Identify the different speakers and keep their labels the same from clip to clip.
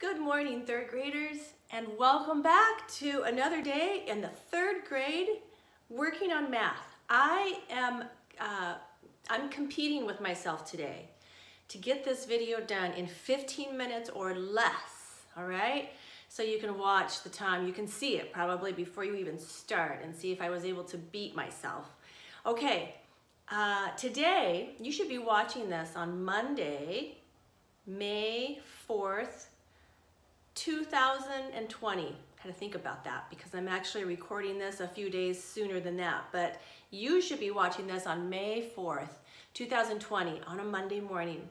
Speaker 1: Good morning, third graders, and welcome back to another day in the third grade working on math. I'm competing with myself today to get this video done in 15 minutes or less, all right? So you can watch the time, you can see it probably before you even start and see if I was able to beat myself. Okay, today you should be watching this on Monday, May 4th, 2020. I had to think about that because I'm actually recording this a few days sooner than that, but you should be watching this on May 4th, 2020 on a Monday morning.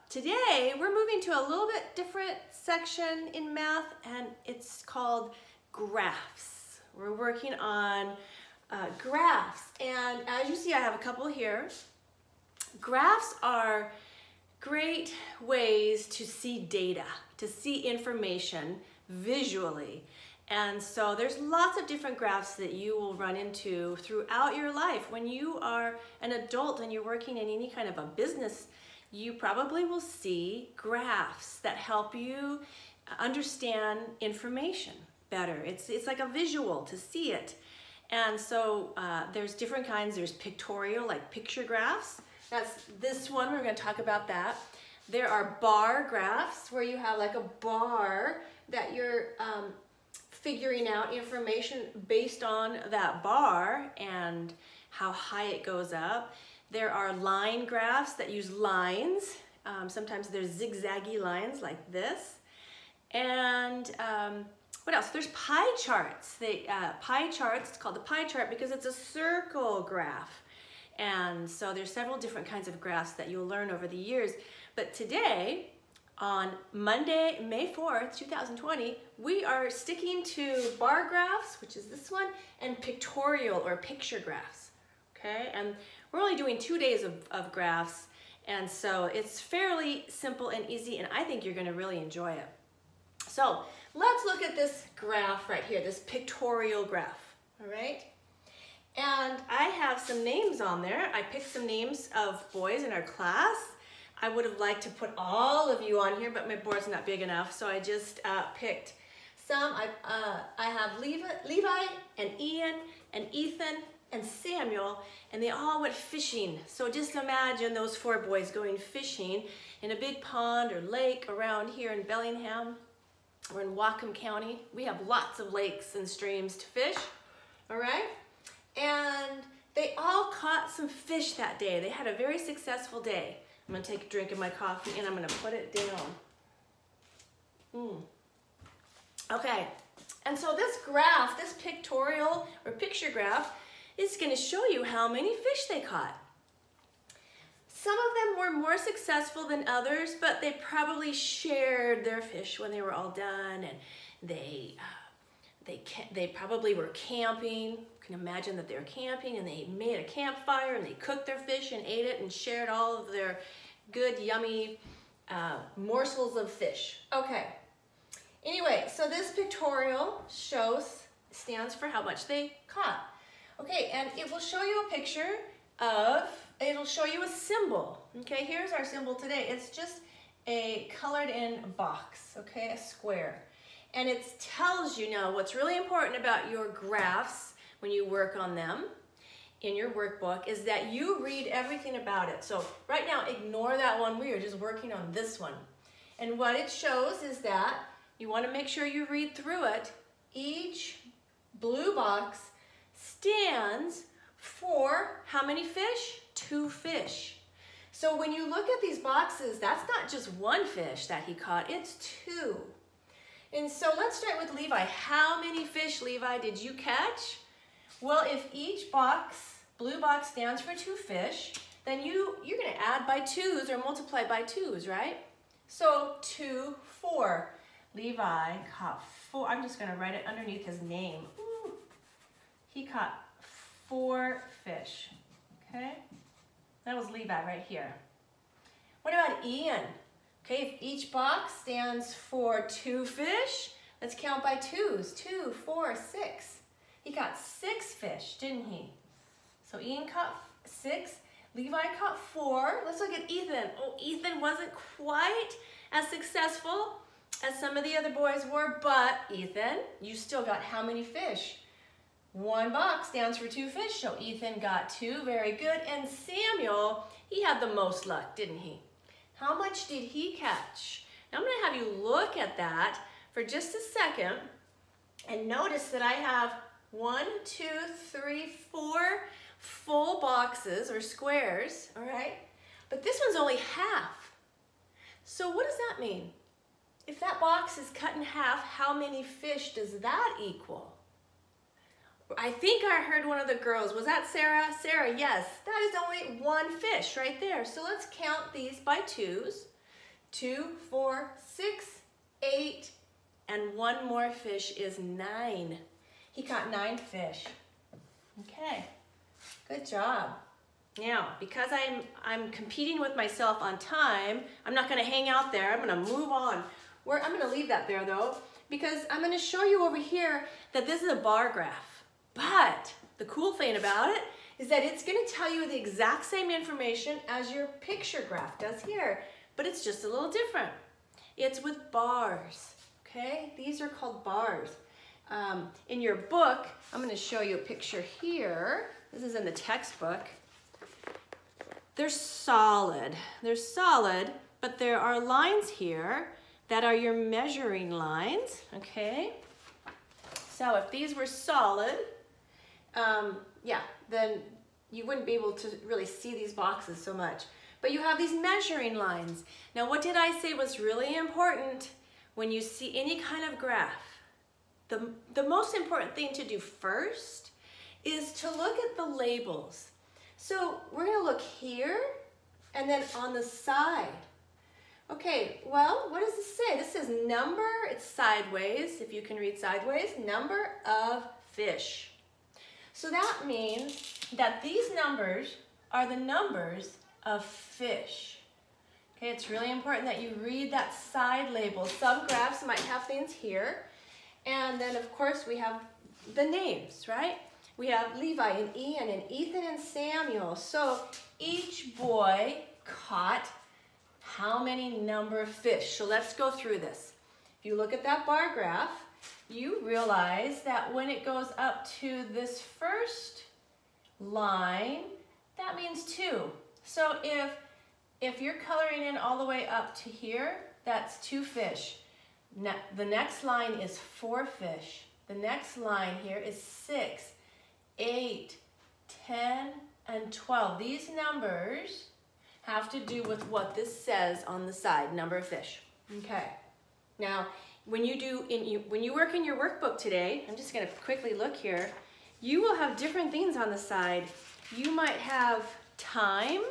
Speaker 1: Today we're moving to a little bit different section in math, and it's called graphs. We're working on graphs, and as you see I have a couple here. Graphs are great ways to see data, to see information visually. And so there's lots of different graphs that you will run into throughout your life. When you are an adult and you're working in any kind of a business, you probably will see graphs that help you understand information better. It's like a visual to see it. And so there's different kinds. There's pictorial, like picture graphs. That's this one, we're going to talk about that. There are bar graphs where you have like a bar that you're figuring out information based on that bar and how high it goes up. There are line graphs that use lines. Sometimes there's zigzaggy lines like this. And what else? There's pie charts. Pie charts, it's called the pie chart because it's a circle graph. And so there's several different kinds of graphs that you'll learn over the years. But today, on Monday, May 4th, 2020, we are sticking to bar graphs, which is this one, and pictorial or picture graphs, okay? And we're only doing 2 days of graphs, and so it's fairly simple and easy, and I think you're gonna really enjoy it. So let's look at this graph right here, this pictorial graph, all right? And I have some names on there. I picked some names of boys in our class. I would have liked to put all of you on here, but my board's not big enough, so I just picked some. I have Levi and Ian and Ethan and Samuel, and they all went fishing. So just imagine those 4 boys going fishing in a big pond or lake around here in Bellingham or in Whatcom County. We have lots of lakes and streams to fish, all right? And they all caught some fish that day. They had a very successful day. I'm gonna take a drink of my coffee and I'm gonna put it down. Okay, and so this graph, this pictorial or picture graph, is gonna show you how many fish they caught. Some of them were more successful than others, but they probably shared their fish when they were all done, and they probably were camping. You can imagine that they were camping and they made a campfire and they cooked their fish and ate it and shared all of their good, yummy morsels of fish. Okay. Anyway, so this pictorial stands for how much they caught. Okay, and it will show you a picture of, it'll show you a symbol. Okay, here's our symbol today. It's just a colored in box, okay, a square. And it tells you now what's really important about your graphs when you work on them in your workbook is that you read everything about it. So right now, ignore that one. We are just working on this one. And what it shows is that you want to make sure you read through it. Each blue box stands for how many fish? 2 fish. So when you look at these boxes, that's not just 1 fish that he caught, it's 2. And so let's start with Levi. How many fish, Levi, did you catch? Well, if each box, blue box, stands for 2 fish, then you're going to add by 2s or multiply by 2s, right? So 2, 4. Levi caught 4. I'm just going to write it underneath his name. Ooh. He caught 4 fish. Okay? That was Levi right here. What about Ian? Okay, if each box stands for 2 fish, let's count by 2s. 2, 4, 6. He caught 6 fish, didn't he? So Ian caught 6, Levi caught 4. Let's look at Ethan. Oh, Ethan wasn't quite as successful. as some of the other boys were, but Ethan, you still got how many fish? 1 box stands for 2 fish, so Ethan got 2, very good. And Samuel, he had the most luck, didn't he? How much did he catch? Now I'm gonna have you look at that for just a second and notice that I have 1, 2, 3, 4 full boxes or squares, all right? But this one's only half. So what does that mean? If that box is cut in half, how many fish does that equal? I think I heard one of the girls, was that Sarah? Sarah, yes, that is only 1 fish right there. So let's count these by 2s. 2, 4, 6, 8, and 1 more fish is 9. He caught 9 fish. Okay, good job. Now, because I'm competing with myself on time, I'm not gonna hang out there, I'm gonna move on. I'm gonna leave that there though, because I'm gonna show you over here that this is a bar graph. But the cool thing about it is that it's gonna tell you the exact same information as your picture graph does here, but it's just a little different. It's with bars, okay? These are called bars. In your book, I'm gonna show you a picture here. This is in the textbook. They're solid, but there are lines here that are your measuring lines, okay? So if these were solid, yeah, then you wouldn't be able to really see these boxes so much. But you have these measuring lines. Now, what did I say was really important when you see any kind of graph? The most important thing to do first is to look at the labels. So we're gonna look here and then on the side. Okay, well, what does this say? This says number, it's sideways, if you can read sideways, number of fish. So that means that these numbers are the numbers of fish. Okay, it's really important that you read that side label. Some graphs might have things here. And then of course we have the names, right? We have Levi and Ian and Ethan and Samuel. So each boy caught how many number of fish? So let's go through this. If you look at that bar graph, you realize that when it goes up to this first line, that means 2. So if you're coloring in all the way up to here, that's 2 fish. The next line is 4 fish. The next line here is 6, 8, 10, and 12. These numbers have to do with what this says on the side, number of fish. Okay. Now, when you work in your workbook today, I'm just going to quickly look here, you will have different things on the side. You might have time.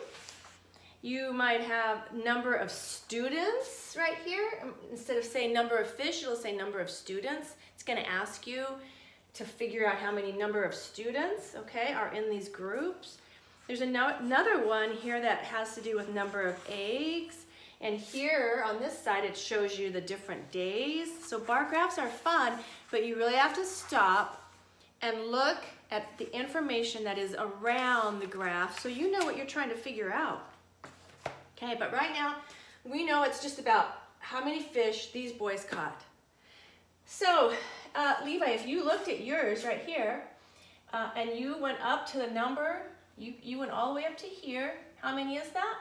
Speaker 1: You might have number of students right here. Instead of saying number of fish, it'll say number of students. It's going to ask you to figure out how many number of students, okay, are in these groups. There's another one here that has to do with number of eggs. And here on this side, it shows you the different days. So bar graphs are fun, but you really have to stop and look at the information that is around the graph so you know what you're trying to figure out. Okay, but right now, we know it's just about how many fish these boys caught. So, Levi, if you looked at yours right here, and you went up to the number, you went all the way up to here, how many is that?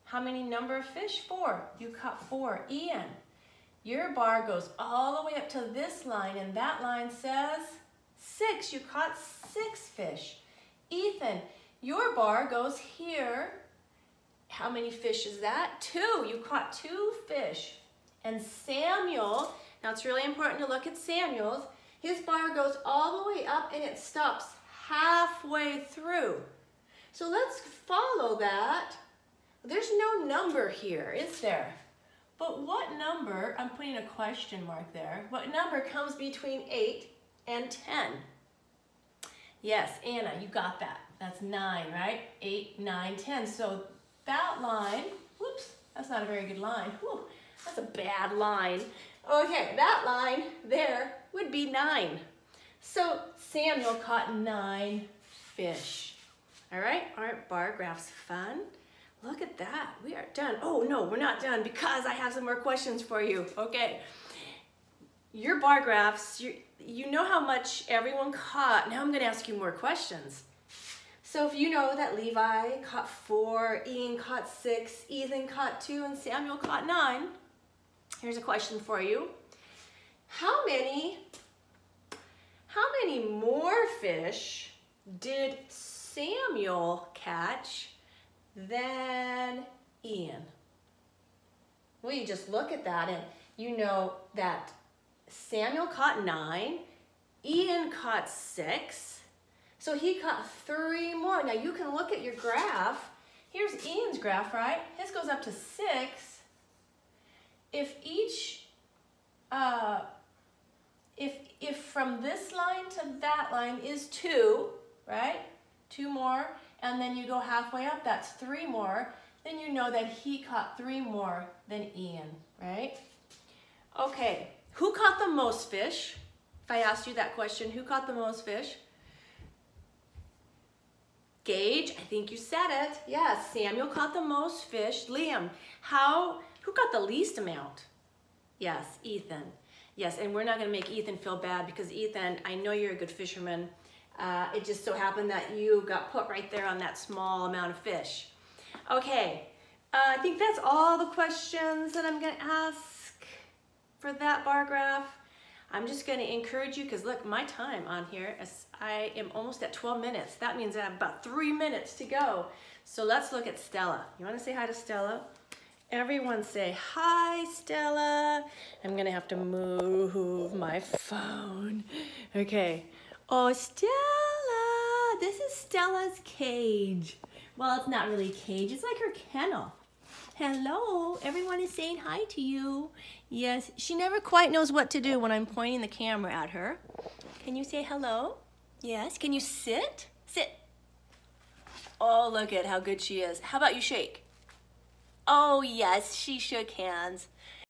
Speaker 1: How many number of fish? 4. You caught 4. Ian, your bar goes all the way up to this line, and that line says 6. You caught 6 fish. Ethan, your bar goes here. How many fish is that? 2. You caught 2 fish. And Samuel, now it's really important to look at Samuel's. His bar goes all the way up and it stops halfway through. So let's follow that. There's no number here, is there? But what number, I'm putting a question mark there, what number comes between 8 and 10? Yes, Anna, you got that. That's 9, right? 8, 9, 10. So that line, whoops, that's not a very good line. Whew, that's a bad line. Okay, that line there would be 9. So Samuel caught 9 fish. All right, aren't bar graphs fun? Look at that, we are done. Oh no, we're not done because I have some more questions for you. Okay, your bar graphs, you know how much everyone caught. Now I'm gonna ask you more questions. So if you know that Levi caught 4, Ian caught 6, Ethan caught 2, and Samuel caught 9, here's a question for you. How many more fish did Samuel catch than Ian? Well, you just look at that and you know that Samuel caught 9, Ian caught 6, so he caught 3 more. Now you can look at your graph. Here's Ian's graph, right? His goes up to 6. If each, if from this line to that line is 2, right? 2 more, and then you go halfway up, that's 3 more, then you know that he caught 3 more than Ian, right? Okay, who caught the most fish? If I asked you that question, who caught the most fish? Gage, I think you said it. Yes, Samuel caught the most fish. Liam, who got the least amount? Yes, Ethan. Yes, and we're not gonna make Ethan feel bad because Ethan, I know you're a good fisherman. It just so happened that you got put right there on that small amount of fish. Okay, I think that's all the questions that I'm gonna ask for that bar graph. I'm just gonna encourage you, because look, my time on here, I am almost at 12 minutes. That means I have about 3 minutes to go. So let's look at Stella. You wanna say hi to Stella? Everyone say, hi, Stella. I'm gonna have to move my phone. Okay. Oh, Stella, this is Stella's cage. Well, it's not really a cage, it's like her kennel. Hello, everyone is saying hi to you. Yes, she never quite knows what to do when I'm pointing the camera at her. Can you say hello? Yes, can you sit? Sit. Oh, look at how good she is. How about you shake? Oh yes, she shook hands.